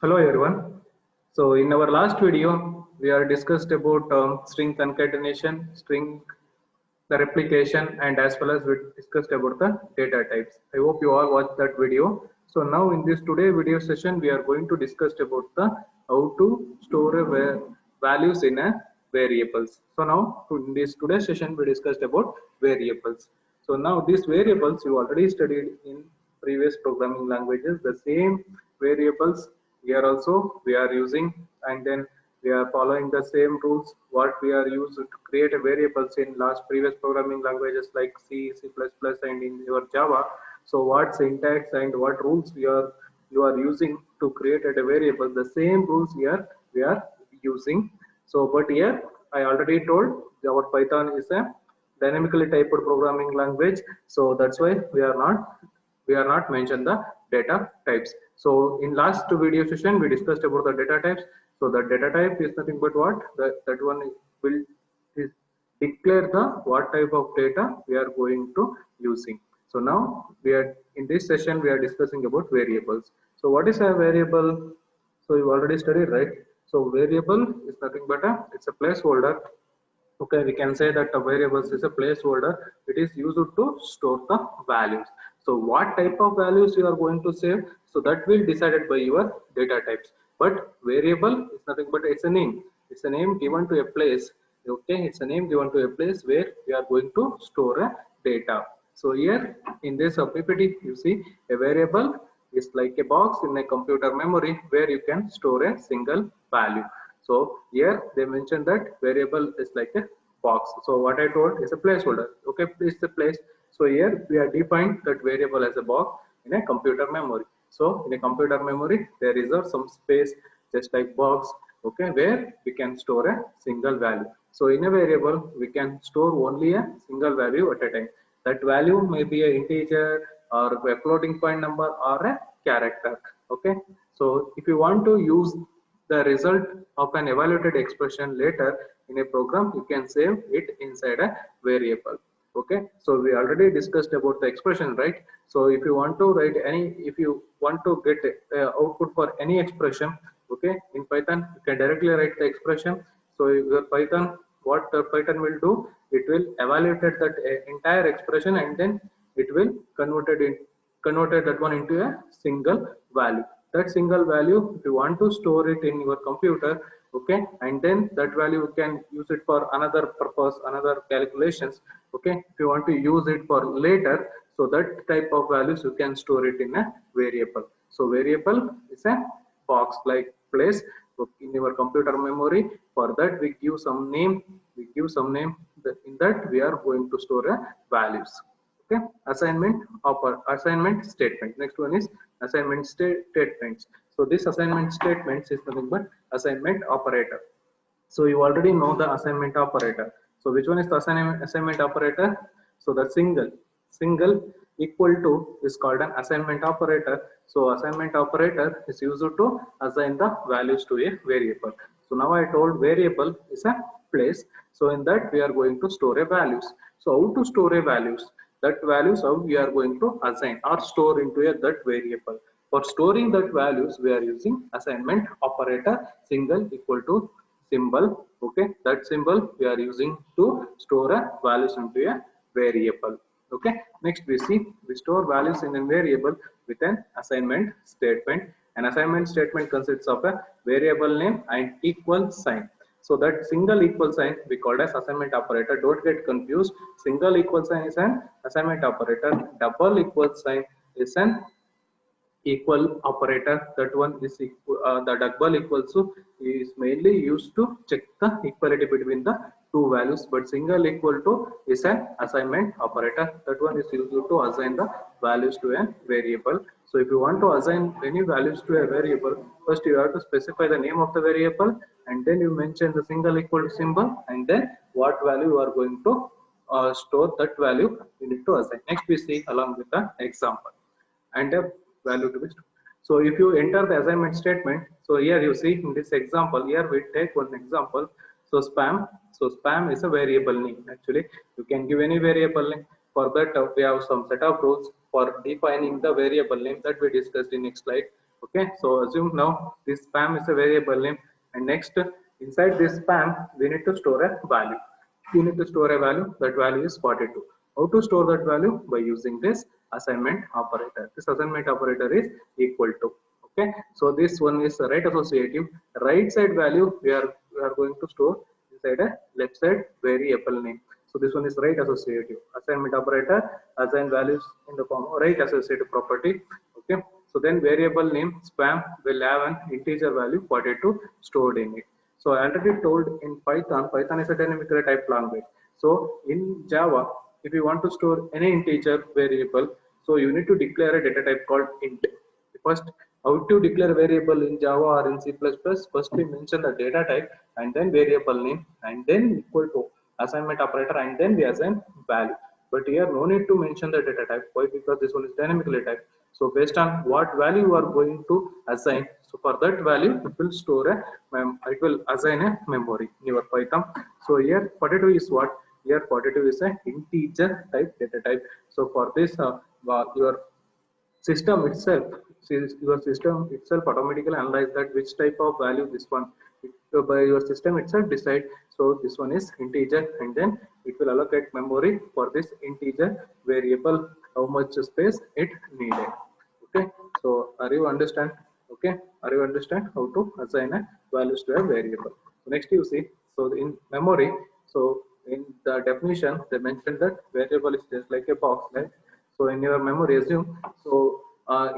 Hello everyone. So in our last video, we are discussed about string concatenation, string the replication, and as well as we discussed about the data types. I hope you all watched that video. So now in this today video session, we are going to discuss about the how to store values in a variables. So now in this today's session, we discussed about variables. So now these variables you already studied in previous programming languages. The same variables here also we are using, and then we are following the same rules what we are used to create a variables in last previous programming languages like C, C++, and in your Java. So what syntax and what rules you are using to create a variable, the same rules here we are using. So but here I already told our Python is a dynamically typed programming language, so that's why we are not mention the data types. So in last video session we discussed about the data types. So the data type is nothing but what that one will is declare the what type of data we are going to using. So now we are in this session we are discussing about variables. So what is a variable? So you already studied, right? So variable is nothing but it's a placeholder. Okay, we can say that a variables is a placeholder. It is used to store the values. So what type of values you are going to save, so that will decided by your data types. But variable is nothing but it's a name. It's a name given to a place. Okay, it's a name given to a place where we are going to store a data. So here in this PPT you see a variable is like a box in a computer memory where you can store a single value. So here they mentioned that variable is like a box. So what I told is a placeholder. Okay, is the place. So here we are defined that variable as a box in a computer memory. So in a computer memory there is some space just like box. Okay, where we can store a single value. So in a variable we can store only a single value at a time. That value may be an integer or a floating point number or a character. Okay, so if you want to use the result of an evaluated expression later in a program, you can save it inside a variable. Okay, so we already discussed about the expression, right? So if you want to write any, if you want to get output for any expression, okay, in Python you can directly write the expression. So your Python, what the Python will do, it will evaluate that entire expression, and then it will converted that one into a single value. That single value, if you want to store it in your computer, okay, and then that value you can use it for another purpose, another calculations. Okay, if you want to use it for later, so that type of values you can store it in a variable. So variable is a box like place in your computer memory. For that we give some name, in that we are going to store a values. Okay, assignment statement. Next one is assignment statements. So this assignment statements is nothing but assignment operator. So you already know the assignment operator. So which one is the assignment operator? So the single equal to is called an assignment operator. So assignment operator is used to assign the values to a variable. So now I told variable is a place. So in that we are going to store a values. So how to store a values? That values how we are going to assign or store into a that variable. For storing that values we are using assignment operator, single equal to symbol. Okay, that symbol we are using to store a values into a variable. Okay, next we see we store values in a variable with an assignment statement. An assignment statement consists of a variable name and equal sign. So that single equal sign we called as assignment operator. Don't get confused. Single equal sign is an assignment operator. Double equal sign is an equal operator. That one is equal, the double equals to is mainly used to check the equality between the two values, but single equal to is an assignment operator. That one is used to assign the values to a variable. So if you want to assign any values to a variable, first you have to specify the name of the variable, and then you mention the single equal to symbol, and then what value you are going to store, that value you need to assign. Next we see along with the example and a value to be stored. So if you enter the assignment statement, so here you see in this example, here we take one example. So spam, so spam is a variable name. Actually, you can give any variable name. For that, we have some set of rules for defining the variable name that we discussed in next slide. Okay, so assume now this spam is a variable name, and next inside this spam we need to store a value. We need to store a value. That value is 42. How to store that value? By using this assignment operator. This assignment operator is equal to. Okay, so this one is right associative. Right side value we are going to store inside a left side variable name. So this one is right associative. Assignment operator assign values in the form of right associative property. Okay, so then variable name spam will have an integer value 42 stored in it. So I already told in Python, Python is a dynamic type language. So in Java, if you want to store any integer variable, so you need to declare a data type called int. First, how to declare variable in Java or in C++? First we mention the data type and then variable name and then equal to assignment operator and then we assign value. But here no need to mention the data type. Why? Because this one is dynamically typed. So based on what value you are going to assign, so for that value it will store it will assign a memory in your Python. So here 42 is what? Here 42 is an integer type data type. So for this your system itself, your system itself automatically analyze that which type of value this one, by your system itself decide. So this one is integer and then it will allocate memory for this integer variable, how much space it needed. Okay, so are you understand? Okay, are you understand how to assign a values to a variable? So next you see, so in memory, so in the definition they mentioned that variable is just like a box, right? So in your memory, assume, so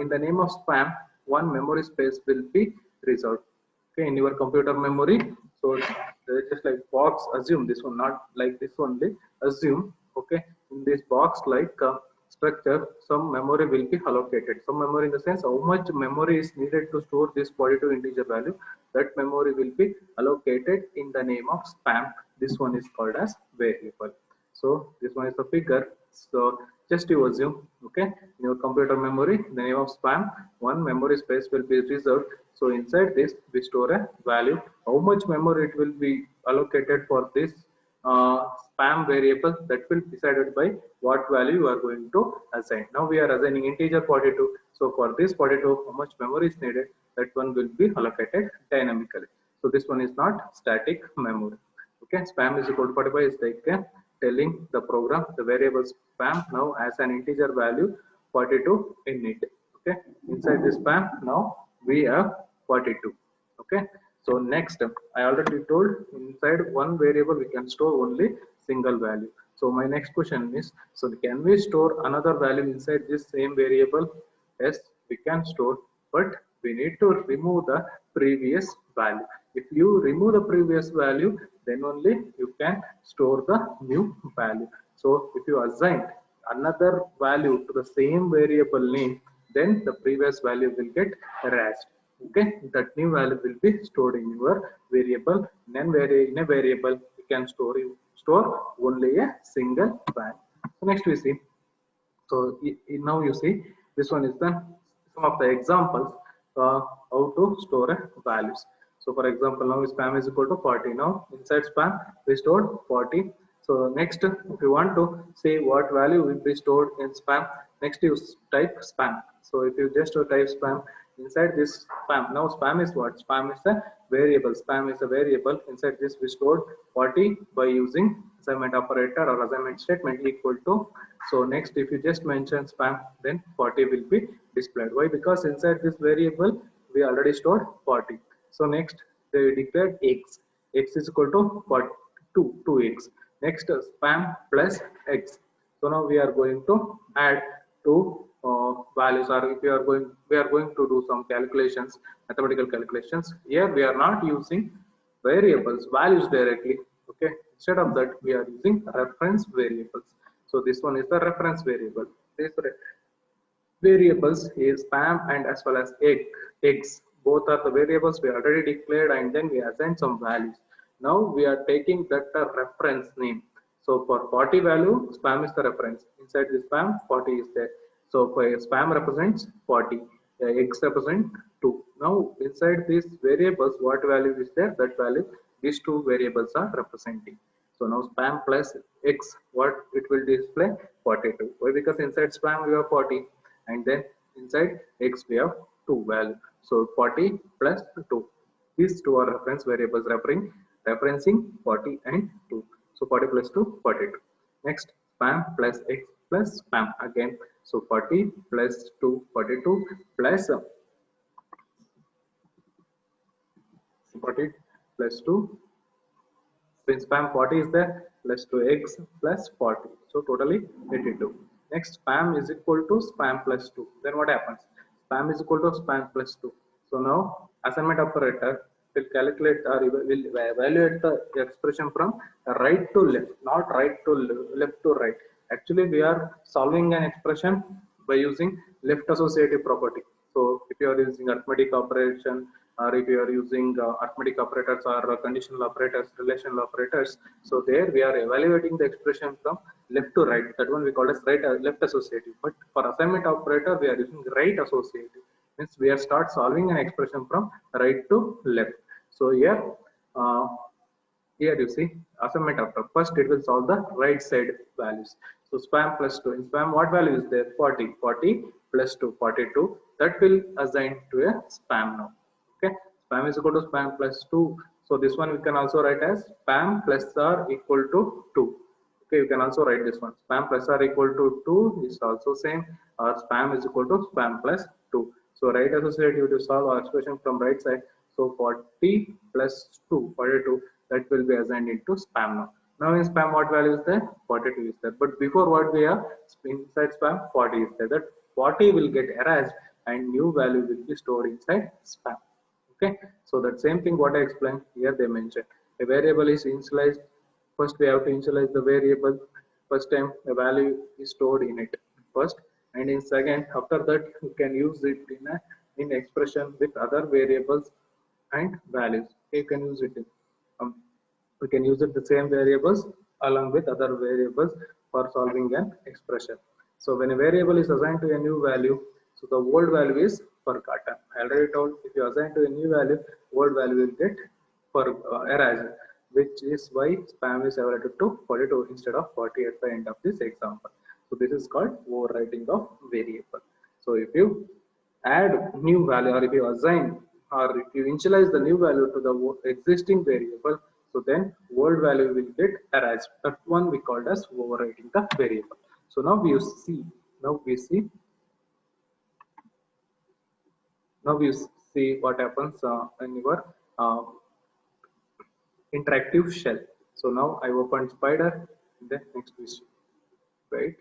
in the name of spam, one memory space will be reserved. Okay, in your computer memory. So just like box, assume this one, not like this only. Assume, okay, in this box like structure, some memory will be allocated. Some memory in the sense how much memory is needed to store this 42 integer value. That memory will be allocated in the name of spam. This one is called as variable. So this one is the figure. So just you assume, okay, in your computer memory, the name of spam, one memory space will be reserved. So inside this, we store a value. How much memory it will be allocated for this spam variable, that will be decided by what value you are going to assign. Now we are assigning integer 42. So for this 42, how much memory is needed, that one will be allocated dynamically. So this one is not static memory. Okay, spam is equal to 45 is like telling the program the variable spam now as an integer value 42 in it. Okay, inside this spam now we have 42. Okay, so next I already told inside one variable we can store only single value. So my next question is, so can we store another value inside this same variable? Yes, we can store, but we need to remove the previous value. If you remove the previous value, then only you can store the new value. So if you assign another value to the same variable name, then the previous value will get erased. Okay, that new value will be stored in your variable. Then in a variable you can store only a single value. So next we see, so now you see this one is the some of the examples how to store values. So for example, now spam is equal to 40. Now inside spam we stored 40. So next, if you want to see what value will be stored in spam, next you type spam. So if you just type spam inside this spam, now spam is what? Spam is a variable. Spam is a variable. Inside this we stored 40 by using assignment operator or assignment statement equal to. So next, if you just mention spam, then 40 will be displayed. Why? Because inside this variable we already stored 40. So next they declared x. X is equal to 42, 2x. Next spam plus x. So now we are going to add two values, or if we are going to do some calculations, mathematical calculations. Here we are not using variables, values directly. Okay, instead of that we are using reference variables. So this one is the reference variable. This variables is spam and as well as x. Both are the variables we already declared and then we assign some values. Now we are taking that reference name. So for 40 value, spam is the reference. Inside the spam, 40 is there. So for spam represents 40, x represent 2. Now inside these variables, what value is there? That value, these two variables are representing. So now spam plus x, what it will display? 42. Why? Because inside spam we have 40 and then inside x we have 2 value. So 40 plus 2. These two are reference variables referencing 40 and 2. So 40 plus 2, 42. Next, spam plus x plus spam again. So 40 plus 2, 42 plus 40 plus 2. So in spam 40 is there plus 2x plus 40. So totally 82. Next, spam is equal to spam plus 2. Then what happens? Spam is equal to spam plus 2. So now assignment operator will calculate or will evaluate the expression from right to left, not right to left to right. Actually, we are solving an expression by using left associative property. So if you are using arithmetic operation, or if you are using arithmetic operators or conditional operators, relational operators, so there we are evaluating the expression from left to right. That one we call as right left associative. But for assignment operator, we are using right associative. Means we are start solving an expression from right to left. So uh, here you see assignment after first it will solve the right side values. So spam plus 2. In spam what value is there? 40. 40 plus 2, 42. That will assign to a spam now. Okay. Spam is equal to spam plus 2. So this one we can also write as spam plus r equal to 2. Okay, you can also write this one. Spam plus r equal to 2 is also same, or spam is equal to spam plus 2. So right associative to solve our expression from right side. So 40 plus 2, 42, that will be assigned into spam now. Now in spam what value is there? 42 is there. But before what we are inside spam 40 is there. That 40 will get erased and new value will be stored inside spam. Okay. So that same thing what I explained here they mentioned. A variable is initialized. First we have to initialize the variable. First time the value is stored in it first, and in second after that you can use it in expression with other variables and values. You can use it in we can use it the same variables along with other variables for solving an expression. So when a variable is assigned to a new value, so the old value is forgotten. I already told if you assign to a new value, old value will get for erased, which is why spam is evaluated to 42 instead of 40 at the end of this example. So this is called overwriting of variable. So if you add new value or if you assign or if you initialize the new value to the existing variable, so then old value will get erased. That one we called as overwriting the variable. So now we see what happens in your uh, interactive shell. So now I open Spider, then next we see, right?